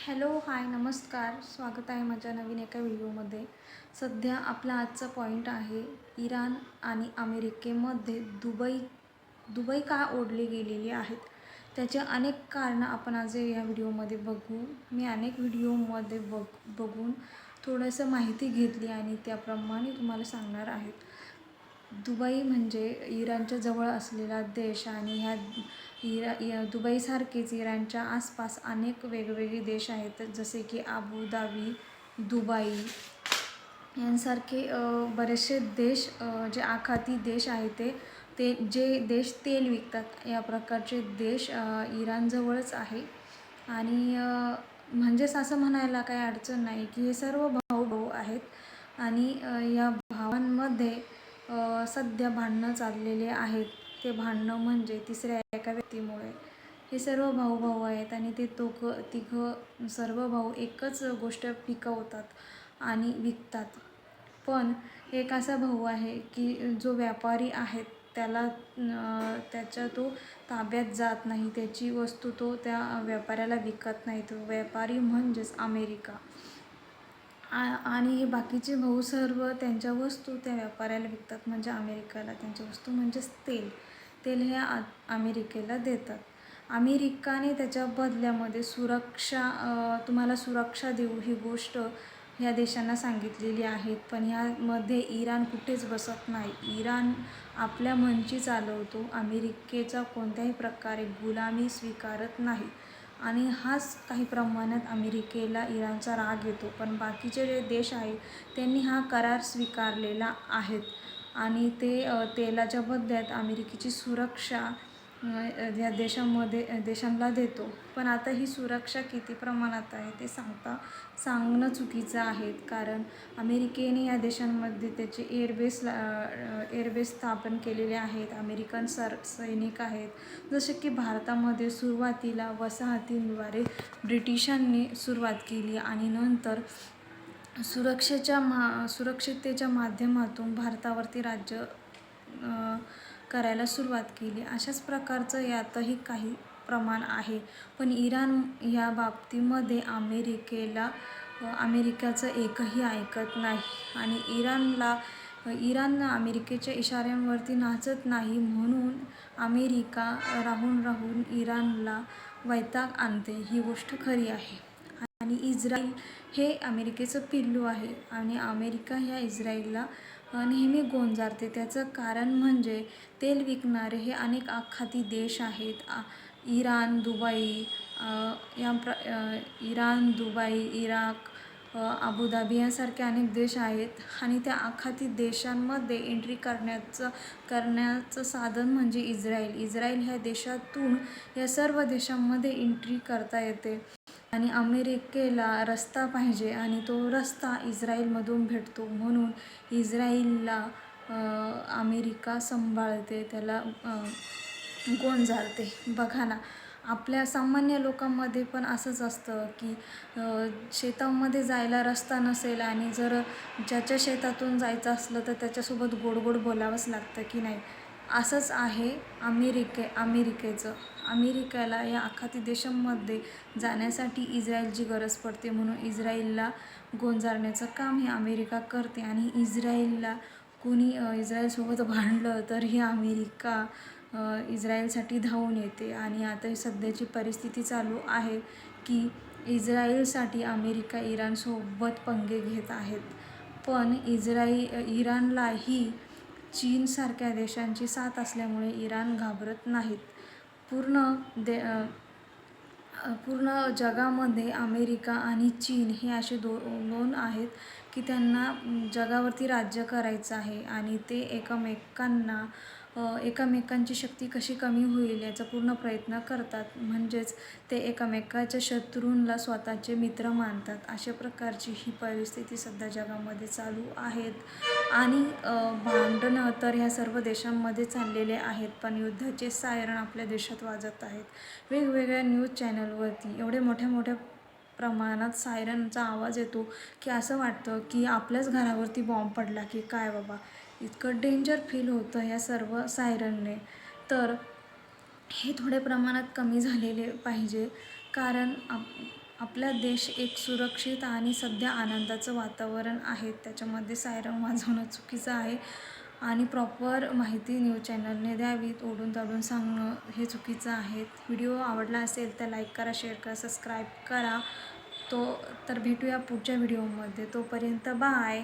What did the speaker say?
Hello, हाय, नमस्कार. स्वागत आहे माझ्या नवीन एका व्हिडिओमध्ये. सध्या आपला आजचा पॉईंट आहे इराण आणि अमेरिकेमध्ये दुबई का ओढली गेलेली आहेत. त्याचे अनेक कारणं आपण आज या व्हिडिओमध्ये बघू. मी अनेक व्हिडिओमध्ये बघून थोडंसं माहिती घेतली आणि त्याप्रमाणे तुम्हाला सांगणार आहे. दुबई म्हणजे इराणच्या जवळ असलेला देश आणि दुबईसारखेच इराणच्या आसपास अनेक वेगवेगळे देश आहेत, जसे की अबुधाबी, दुबई यांसारखे बरेचसे देश जे आखाती देश आहेत ते जे देश तेल विकतात, या प्रकारचे देश इराणजवळच आहे. आणि म्हणजेच असं म्हणायला काही अडचण नाही की हे सर्व भाऊ आहेत आणि या भावांमध्ये सध्या भांडणं चाललेले आहेत. ते भांडणं म्हणजे तिसऱ्या एका व्यक्तीमुळे. हे सर्व भाऊ आहेत आणि ते तिघं सर्व भाऊ एकच गोष्ट पिकवतात आणि विकतात. पण एक असा भाऊ आहे की जो व्यापारी आहे, त्याच्या तो ताब्यात जात नाही, त्याची वस्तू तो त्या व्यापाऱ्याला विकत नाही. तो व्यापारी म्हणजेच अमेरिका. आणि हे बाकीचे भाऊ सर्व त्यांच्या वस्तू त्या व्यापाऱ्याला विकतात, म्हणजे अमेरिकेला. त्यांच्या वस्तू म्हणजेच तेल हे अमेरिकेला देतात. अमेरिकाने त्याच्या बदल्यामध्ये तुम्हाला सुरक्षा देऊ ही गोष्ट ह्या देशांना सांगितलेली आहे. पण ह्यामध्ये इराण कुठेच बसत नाही. इराण आपल्या मनची चालवतो. अमेरिकेचा कोणत्याही प्रकारे गुलामी स्वीकारत नाही आणि हाच काही प्रमाणात अमेरिकेला इराणचा राग येतो. पण बाकीचे जे देश आहेत त्यांनी हा करार स्वीकारलेला आहेत आणि ते तेलाच्या बदल्यात अमेरिकेची सुरक्षा या देशांना देतो. पण आता ही सुरक्षा किती प्रमाणात आहे ते सांगणं चुकीचं आहे, कारण अमेरिकेने या देशांमध्ये त्याचे एअरबेस स्थापन केलेले आहेत. अमेरिकन सैनिक आहेत. जसे की भारतामध्ये सुरुवातीला वसाहतींद्वारे ब्रिटिशांनी सुरुवात केली आणि नंतर सुरक्षिततेच्या माध्यमातून भारतावरती राज्य करायला सुरुवात केली. अशाच प्रकारचं यातही काही प्रमाण आहे. पण इराण या बाबतीमध्ये अमेरिकेचं एकही ऐकत नाही आणि इराण अमेरिकेच्या इशाऱ्यांवरती नाचत नाही, म्हणून अमेरिका राहून इराणला वैताग आणते. ही गोष्ट खरी आहे. आणि इस्रायल हे अमेरिकेचं पिल्लू आहे आणि अमेरिका ह्या इस्रायलला नेहमी गोंजारते. त्याचं कारण म्हणजे तेल विकणारे हे अनेक आखाती देश आहेत. इराण, दुबई, इराक, अबुधाबी यांसारखे अनेक देश आहेत आणि त्या आखाती देशांमध्ये एंट्री करण्याचं साधन म्हणजे इस्रायल ह्या देशातून या सर्व देशांमध्ये एंट्री करता येते. आणि अमेरिकेला रस्ता पाहिजे आणि तो रस्ता इस्रायलमधून भेटतो, म्हणून इस्रायलला अमेरिका सांभाळते, त्याला गोंजारते. बघा ना, आपल्या सामान्य लोकांमध्ये पण असंच असतं की शेतामध्ये जायला रस्ता नसेल आणि जर ज्याच्या शेतातून जायचं असलं तर त्याच्यासोबत गोड गोड बोलावंच लागतं की नाही. असंच आहे अमेरिकेचं. अमेरिकेला या आखाती देशांमध्ये जाण्यासाठी इस्रायलची गरज पडते, म्हणून इस्रायलला गोंजारण्याचं काम हे अमेरिका करते. आणि कुणी इस्रायलसोबत भांडलं तर ही अमेरिका इस्रायलसाठी धावून येते. आणि आता सध्याची परिस्थिती चालू आहे की इस्रायलसाठी अमेरिका इराणसोबत पंगे घेत आहेत. पण इराणलाही चीनसारख्या देशांची साथ असल्यामुळे इराण घाबरत नाहीत. पूर्ण जगामध्ये अमेरिका आणि चीन हे असे दोन आहेत की त्यांना जगावरती राज्य करायचं आहे आणि ते एकमेकांची शक्ती कशी कमी होईल याचा पूर्ण प्रयत्न करतात. म्हणजेच ते एकमेकाच्या शत्रूंना स्वतःचे मित्र मानतात. अशा प्रकारची ही परिस्थिती सध्या जगामध्ये चालू आहेत आणि भांडणं तर ह्या सर्व देशांमध्ये चाललेले आहेत. पण युद्धाचे सायरन आपल्या देशात वाजत आहेत. वेगवेगळ्या न्यूज चॅनलवरती एवढे मोठ्या प्रमाणात सायरनचा आवाज येतो की असं वाटतं की आपल्याच घरावरती बॉम्ब पडला की काय बाबा. इतकं डेंजर फील होतं या सर्व सायरनने. तर हे थोडे प्रमाणात कमी झालेले पाहिजे, कारण आपला देश एक सुरक्षित आणि सध्या आनंदाचं वातावरण आहे. त्याच्यामध्ये सायरन वाजवणं चुकीचं आहे आणि प्रॉपर माहिती न्यूज चॅनलने द्यावी. ओढून ताडून सांगणं हे चुकीचं आहे. व्हिडिओ आवडला असेल तर लाईक करा, शेअर करा, सबस्क्राईब करा. तर भेटूया पुढच्या व्हिडिओमध्ये. तोपर्यंत बाय.